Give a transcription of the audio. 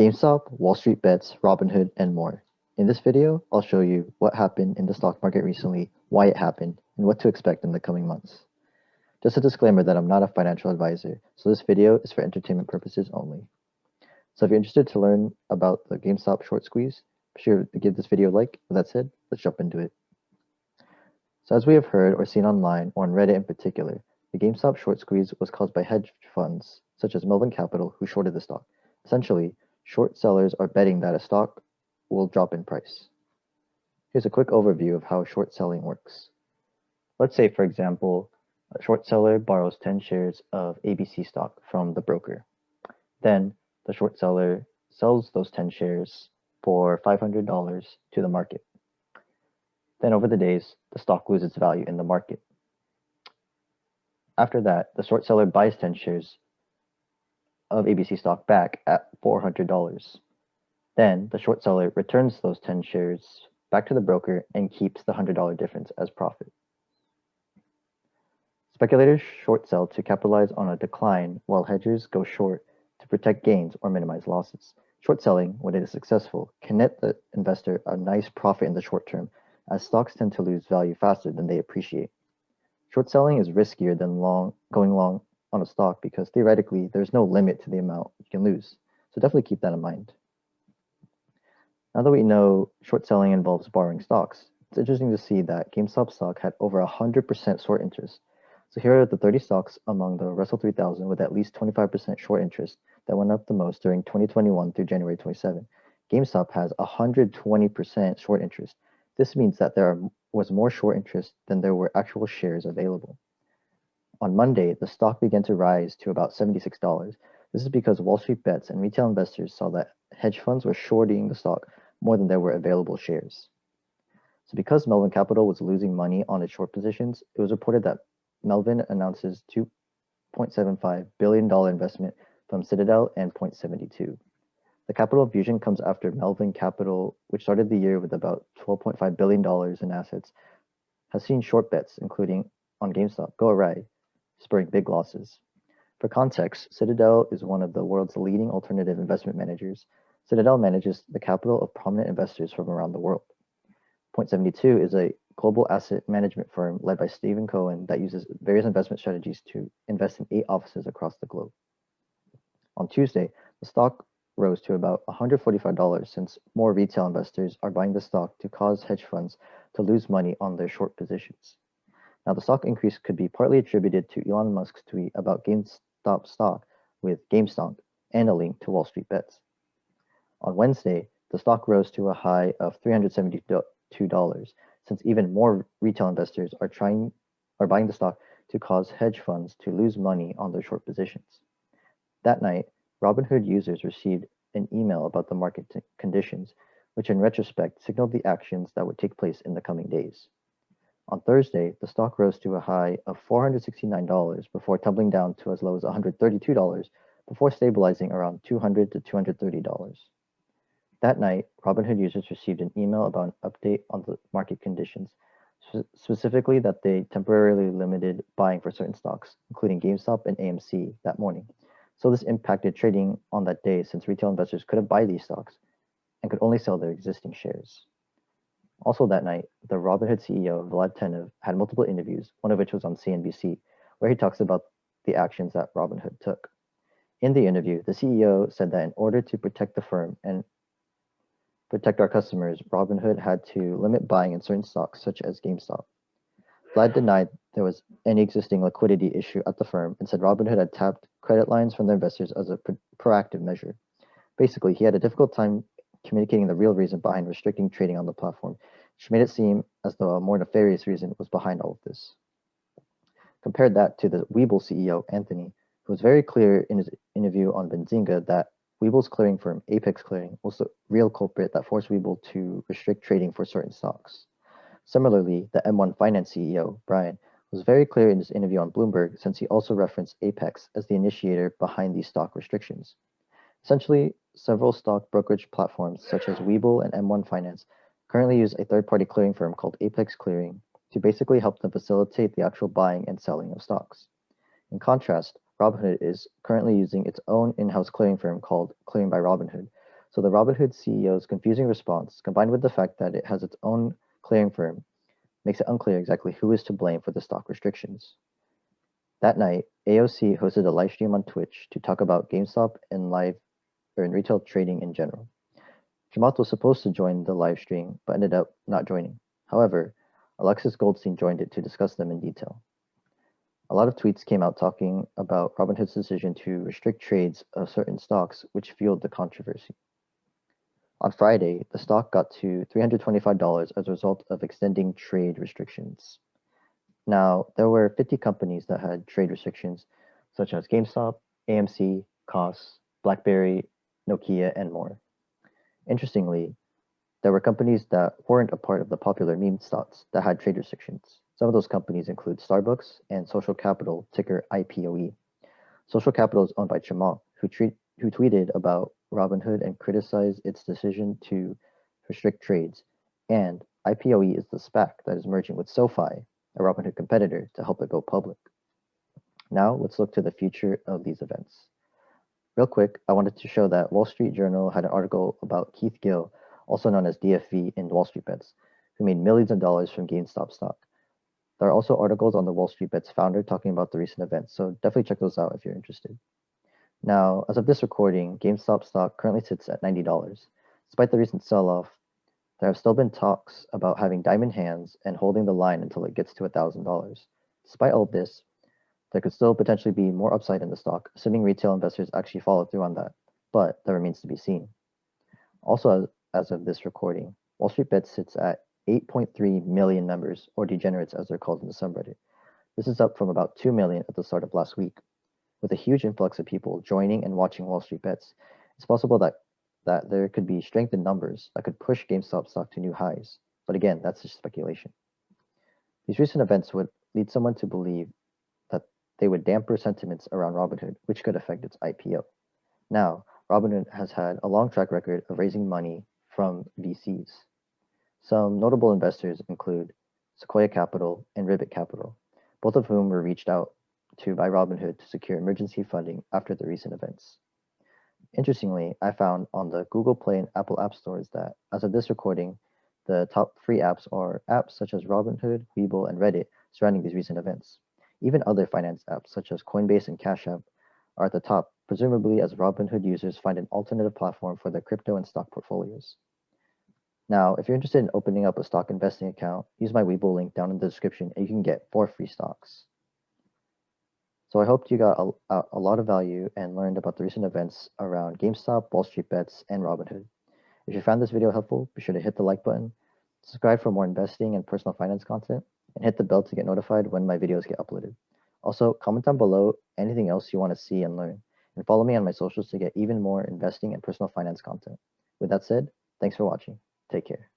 GameStop, WallStreetBets, Robinhood, and more. In this video, I'll show you what happened in the stock market recently, why it happened, and what to expect in the coming months. Just a disclaimer that I'm not a financial advisor, so this video is for entertainment purposes only. So if you're interested to learn about the GameStop short squeeze, be sure to give this video a like. With that said, let's jump into it. So as we have heard or seen online, or on Reddit in particular, the GameStop short squeeze was caused by hedge funds such as Melvin Capital who shorted the stock. Essentially, short sellers are betting that a stock will drop in price. Here's a quick overview of how short selling works. Let's say, for example, a short seller borrows 10 shares of ABC stock from the broker. Then the short seller sells those 10 shares for $500 to the market. Then over the days, the stock loses value in the market. After that, the short seller buys 10 shares of ABC stock back at $400. Then the short seller returns those 10 shares back to the broker and keeps the $100 difference as profit. Speculators short sell to capitalize on a decline, while hedgers go short to protect gains or minimize losses. Short selling, when it is successful, can net the investor a nice profit in the short term, as stocks tend to lose value faster than they appreciate. Short selling is riskier than going long on a stock because theoretically there's no limit to the amount you can lose. So definitely keep that in mind. Now that we know short selling involves borrowing stocks, it's interesting to see that GameStop stock had over 100% short interest. So here are the 30 stocks among the Russell 3000 with at least 25% short interest that went up the most during 2021 through January 27. GameStop has 120% short interest. This means that there was more short interest than there were actual shares available. On Monday, the stock began to rise to about $76. This is because WallStreetBets and retail investors saw that hedge funds were shorting the stock more than there were available shares. So because Melvin Capital was losing money on its short positions, it was reported that Melvin announces $2.75 billion investment from Citadel and Point72. The capital infusion comes after Melvin Capital, which started the year with about $12.5 billion in assets, has seen short bets, including on GameStop, go awry, spurring big losses. For context, Citadel is one of the world's leading alternative investment managers. Citadel manages the capital of prominent investors from around the world. Point72 is a global asset management firm led by Stephen Cohen that uses various investment strategies to invest in 8 offices across the globe. On Tuesday, the stock rose to about $145 since more retail investors are buying the stock to cause hedge funds to lose money on their short positions. Now, the stock increase could be partly attributed to Elon Musk's tweet about GameStop stock with GameStop and a link to WallStreetBets. On Wednesday, the stock rose to a high of $372 since even more retail investors are buying the stock to cause hedge funds to lose money on their short positions. That night, Robinhood users received an email about the market conditions, which in retrospect signaled the actions that would take place in the coming days. On Thursday, the stock rose to a high of $469 before tumbling down to as low as $132 before stabilizing around $200 to $230. That night, Robinhood users received an email about an update on the market conditions, specifically that they temporarily limited buying for certain stocks, including GameStop and AMC, that morning. So this impacted trading on that day since retail investors couldn't buy these stocks and could only sell their existing shares. Also that night, the Robinhood CEO, Vlad Tenev, had multiple interviews, one of which was on CNBC, where he talks about the actions that Robinhood took. In the interview, the CEO said that in order to protect the firm and protect our customers, Robinhood had to limit buying in certain stocks, such as GameStop. Vlad denied there was any existing liquidity issue at the firm and said Robinhood had tapped credit lines from their investors as a proactive measure. Basically, he had a difficult time communicating the real reason behind restricting trading on the platform, which made it seem as though a more nefarious reason was behind all of this. Compared that to the Webull CEO, Anthony, who was very clear in his interview on Benzinga that Webull's clearing firm, Apex Clearing, was the real culprit that forced Webull to restrict trading for certain stocks. Similarly, the M1 Finance CEO, Brian, was very clear in his interview on Bloomberg since he also referenced Apex as the initiator behind these stock restrictions. Essentially, several stock brokerage platforms such as Webull and M1 Finance currently use a third-party clearing firm called Apex Clearing to basically help them facilitate the actual buying and selling of stocks. In contrast, Robinhood is currently using its own in-house clearing firm called Clearing by Robinhood, So the Robinhood CEO's confusing response, combined with the fact that it has its own clearing firm, makes it unclear exactly who is to blame for the stock restrictions. That night, AOC hosted a live stream on Twitch to talk about GameStop and retail trading in general. Chamath was supposed to join the live stream, but ended up not joining. However, Alexis Goldstein joined it to discuss them in detail. A lot of tweets came out talking about Robinhood's decision to restrict trades of certain stocks, which fueled the controversy. On Friday, the stock got to $325 as a result of extending trade restrictions. Now, there were 50 companies that had trade restrictions, such as GameStop, AMC, Koss, Blackberry, Nokia, and more. Interestingly, there were companies that weren't a part of the popular meme stocks that had trade restrictions. Some of those companies include Starbucks and Social Capital, ticker IPOE. Social Capital is owned by Chamath, who tweeted about Robinhood and criticized its decision to restrict trades. And IPOE is the SPAC that is merging with SoFi, a Robinhood competitor, to help it go public. Now let's look to the future of these events. Real quick, I wanted to show that Wall Street Journal had an article about Keith Gill, also known as DFV in WallStreetBets, who made millions of dollars from GameStop stock. There are also articles on the WallStreetBets founder talking about the recent events, so definitely check those out if you're interested. Now, as of this recording, GameStop stock currently sits at $90. Despite the recent sell-off, there have still been talks about having diamond hands and holding the line until it gets to $1,000. Despite all of this, there could still potentially be more upside in the stock, assuming retail investors actually follow through on that, but that remains to be seen. Also, as of this recording, WallStreetBets sits at 8.3 million members, or degenerates as they're called in the subreddit. This is up from about 2 million at the start of last week. With a huge influx of people joining and watching WallStreetBets, it's possible that there could be strength in numbers that could push GameStop stock to new highs. But again, that's just speculation. These recent events would lead someone to believe that they would damper sentiments around Robinhood, which could affect its IPO. Now, Robinhood has had a long track record of raising money from VCs. Some notable investors include Sequoia Capital and Ribbit Capital, both of whom were reached out to by Robinhood to secure emergency funding after the recent events. Interestingly, I found on the Google Play and Apple App Stores that, as of this recording, the top free apps are apps such as Robinhood, Webull, and Reddit surrounding these recent events. Even other finance apps such as Coinbase and Cash App are at the top, presumably as Robinhood users find an alternative platform for their crypto and stock portfolios. Now, if you're interested in opening up a stock investing account, use my Webull link down in the description and you can get 4 free stocks. So I hope you got a lot of value and learned about the recent events around GameStop, WallStreetBets, and Robinhood. If you found this video helpful, be sure to hit the like button, subscribe for more investing and personal finance content, and hit the bell to get notified when my videos get uploaded. Also, comment down below anything else you want to see and learn, and follow me on my socials to get even more investing and personal finance content. With that said, thanks for watching. Take care.